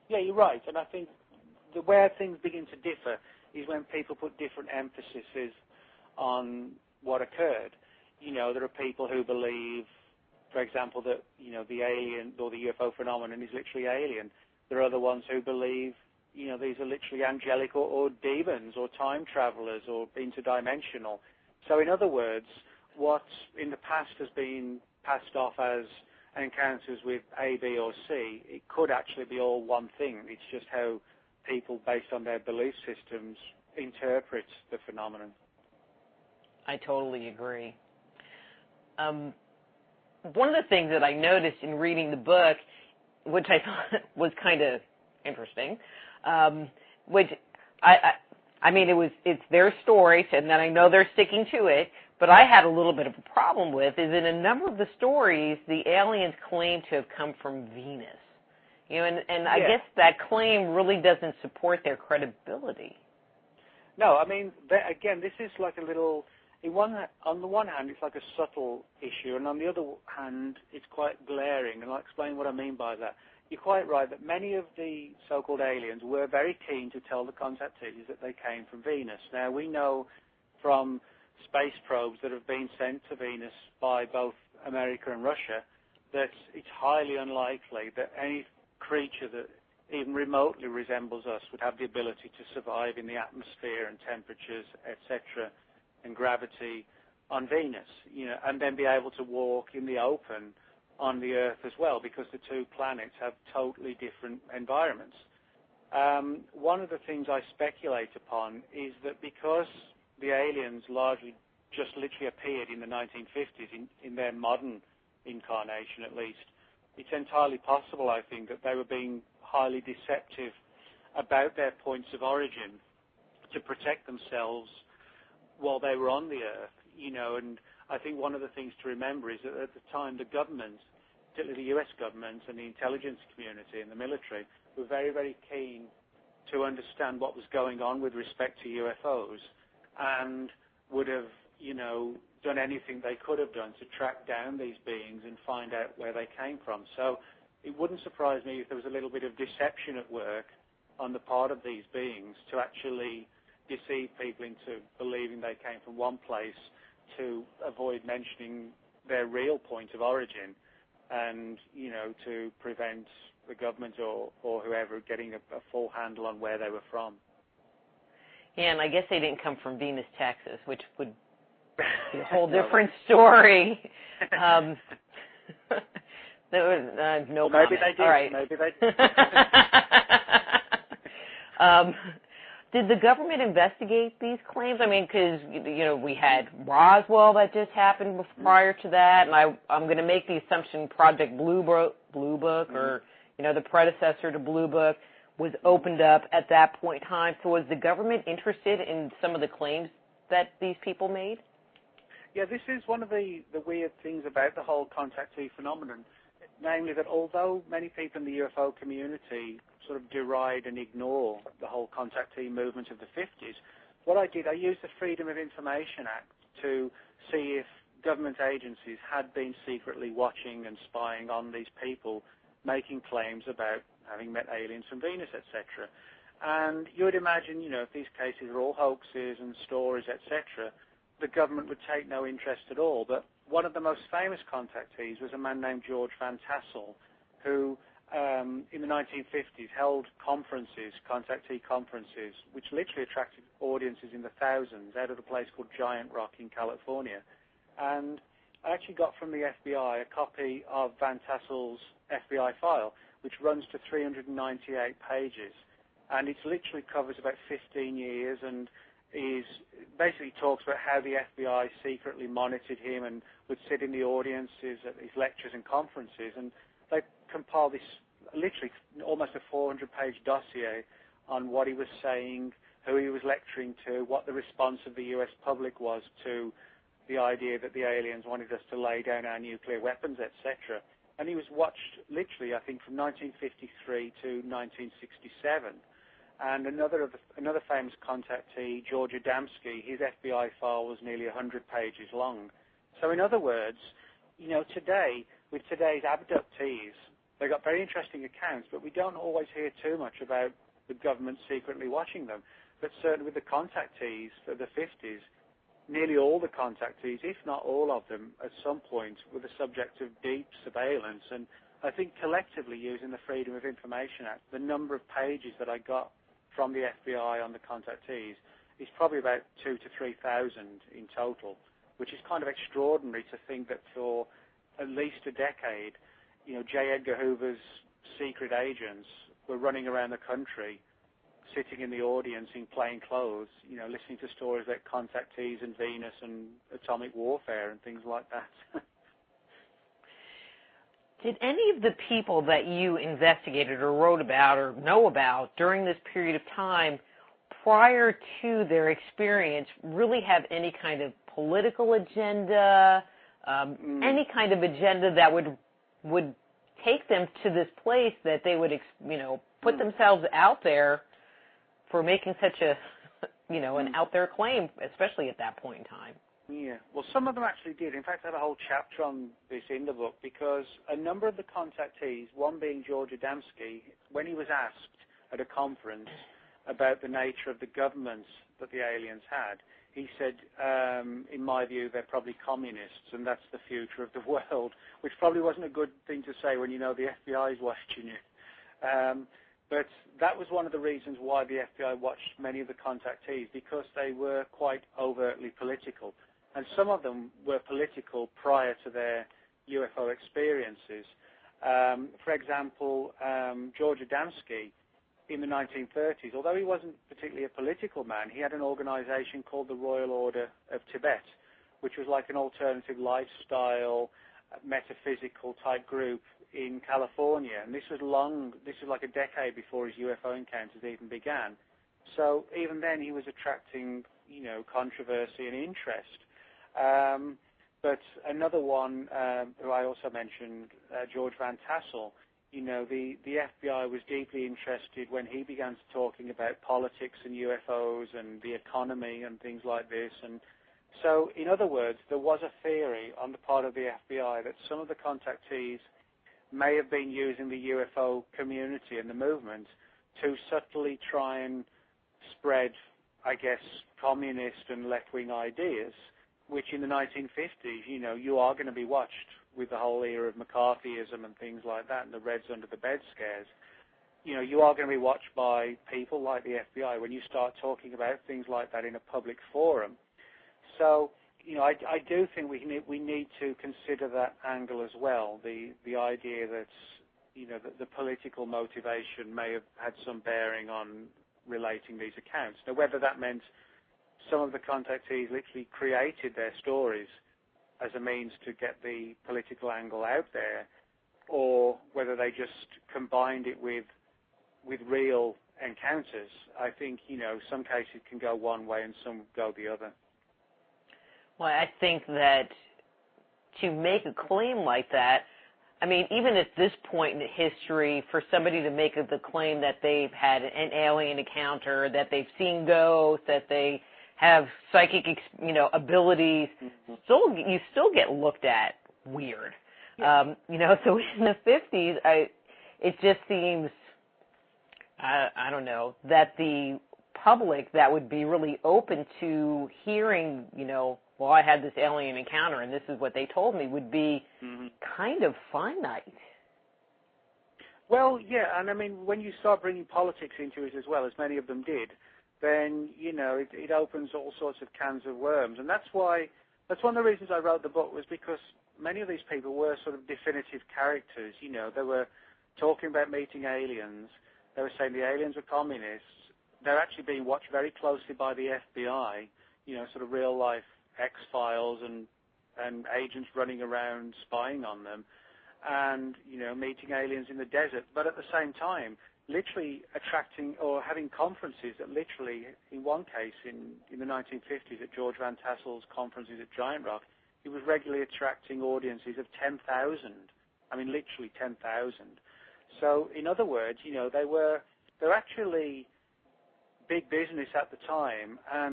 Yeah, you're right. And I think where things begin to differ is when people put different emphases on what occurred. There are people who believe, for example, that, the alien or the UFO phenomenon is literally alien. There are other ones who believe, these are literally angelic or demons or time travelers or interdimensional. So in other words, what in the past has been passed off as encounters with A, B, or C, it could actually be all one thing. It's just how people, based on their belief systems, interpret the phenomenon. I totally agree. One of the things that I noticed in reading the book, which I thought was kind of interesting, which I mean, it's their story, and then I know they're sticking to it, but I had a little bit of a problem with is in a number of the stories, the aliens claim to have come from Venus. And I guess that claim really doesn't support their credibility. No, I mean, again, this is like a little... on the one hand, it's like a subtle issue, and on the other hand, it's quite glaring, and I'll explain what I mean by that. You're quite right that many of the so-called aliens were very keen to tell the contactees that they came from Venus. Now, we know from space probes that have been sent to Venus by both America and Russia that it's highly unlikely that any creature that even remotely resembles us would have the ability to survive in the atmosphere and temperatures, etc., and gravity on Venus, and then be able to walk in the open on the Earth as well, because the two planets have totally different environments. One of the things I speculate upon is that because the aliens largely just literally appeared in the 1950s, in their modern incarnation at least, it's entirely possible, I think, that they were being highly deceptive about their points of origin to protect themselves while they were on the Earth, and I think one of the things to remember is that at the time the government, particularly the US government and the intelligence community and the military, were very, very keen to understand what was going on with respect to UFOs and would have, done anything they could have done to track down these beings and find out where they came from. So it wouldn't surprise me if there was a little bit of deception at work on the part of these beings to actually deceive people into believing they came from one place to avoid mentioning their real point of origin and, to prevent the government or whoever getting a full handle on where they were from. Yeah, and I guess they didn't come from Venus, Texas, which would be a whole different story. No well, maybe they did. All right. Maybe they did. Did the government investigate these claims? I mean, because, we had Roswell that just happened prior to that, and I'm going to make the assumption Project Blue Book or, the predecessor to Blue Book was opened up at that point in time. So was the government interested in some of the claims that these people made? Yeah, this is one of the weird things about the whole contactee phenomenon, namely that although many people in the UFO community sort of deride and ignore the whole contactee movement of the 50s, what I did, I used the Freedom of Information Act to see if government agencies had been secretly watching and spying on these people making claims about having met aliens from Venus, etc. And you would imagine, if these cases are all hoaxes and stories, etc., the government would take no interest at all. But one of the most famous contactees was a man named George Van Tassel, who in the 1950s held conferences, contactee conferences, which literally attracted audiences in the thousands out of a place called Giant Rock in California. And I actually got from the FBI a copy of Van Tassel's FBI file, which runs to 398 pages. And it literally covers about 15 years and basically talks about how the FBI secretly monitored him and would sit in the audiences at these lectures and conferences. And they compiled this literally almost a 400-page dossier on what he was saying, who he was lecturing to, what the response of the U.S. public was to the idea that the aliens wanted us to lay down our nuclear weapons, etc. And he was watched literally, I think, from 1953 to 1967. And another famous contactee, George Adamski, his FBI file was nearly 100 pages long. So in other words, today, with today's abductees, They got very interesting accounts, but we don't always hear too much about the government secretly watching them. But certainly with the contactees for the 50s, nearly all the contactees, if not all of them, at some point were the subject of deep surveillance. And I think collectively, using the Freedom of Information Act, the number of pages that I got from the FBI on the contactees is probably about 2,000 to 3,000 in total, which is kind of extraordinary to think that for at least a decade, J. Edgar Hoover's secret agents were running around the country, sitting in the audience in plain clothes, listening to stories about contactees and Venus and atomic warfare and things like that. Did any of the people that you investigated or wrote about or know about during this period of time, prior to their experience, really have any kind of political agenda, any kind of agenda that would take them to this place that they would, put themselves out there for making such a, an out there claim, especially at that point in time? Yeah, well, some of them actually did. In fact, I have a whole chapter on this in the book because a number of the contactees, one being George Adamski, when he was asked at a conference about the nature of the governments that the aliens had, he said, in my view, they're probably communists, and that's the future of the world, which probably wasn't a good thing to say when the FBI is watching you. But that was one of the reasons why the FBI watched many of the contactees, because they were quite overtly political. And some of them were political prior to their UFO experiences. For example, George Adamski, in the 1930s, although he wasn't particularly a political man, he had an organization called the Royal Order of Tibet, which was like an alternative lifestyle, metaphysical type group in California. And this was like a decade before his UFO encounters even began. So even then he was attracting, controversy and interest. But another one who I also mentioned, George Van Tassel, the FBI was deeply interested when he began talking about politics and UFOs and the economy and things like this. And so, in other words, there was a theory on the part of the FBI that some of the contactees may have been using the UFO community and the movement to subtly try and spread, I guess, communist and left-wing ideas, which in the 1950s, you are going to be watched with the whole era of McCarthyism and things like that and the Reds under the bed scares. You are going to be watched by people like the FBI when you start talking about things like that in a public forum. So, I do think we need to consider that angle as well, the idea that, that the political motivation may have had some bearing on relating these accounts. Now, whether that meant some of the contactees literally created their stories as a means to get the political angle out there, or whether they just combined it with real encounters. I think, some cases can go one way and some go the other. Well, I think that to make a claim like that, I mean, even at this point in history, for somebody to make the claim that they've had an alien encounter, that they've seen ghosts, that they have psychic, abilities, you still get looked at weird. Yeah. So in the 50s, it just seems, I don't know, that the public that would be really open to hearing, well, I had this alien encounter and this is what they told me, would be kind of finite. Well, yeah, and I mean, when you start bringing politics into it as well, as many of them did, then, it opens all sorts of cans of worms. And that's one of the reasons I wrote the book, was because many of these people were sort of definitive characters. They were talking about meeting aliens. They were saying the aliens were communists. They're actually being watched very closely by the FBI, sort of real-life X-Files and agents running around spying on them, and, meeting aliens in the desert. But at the same time, literally attracting or having conferences that literally, in one case, in the 1950s at George Van Tassel's conferences at Giant Rock, he was regularly attracting audiences of 10,000. I mean, literally 10,000. So, in other words, they're actually big business at the time, and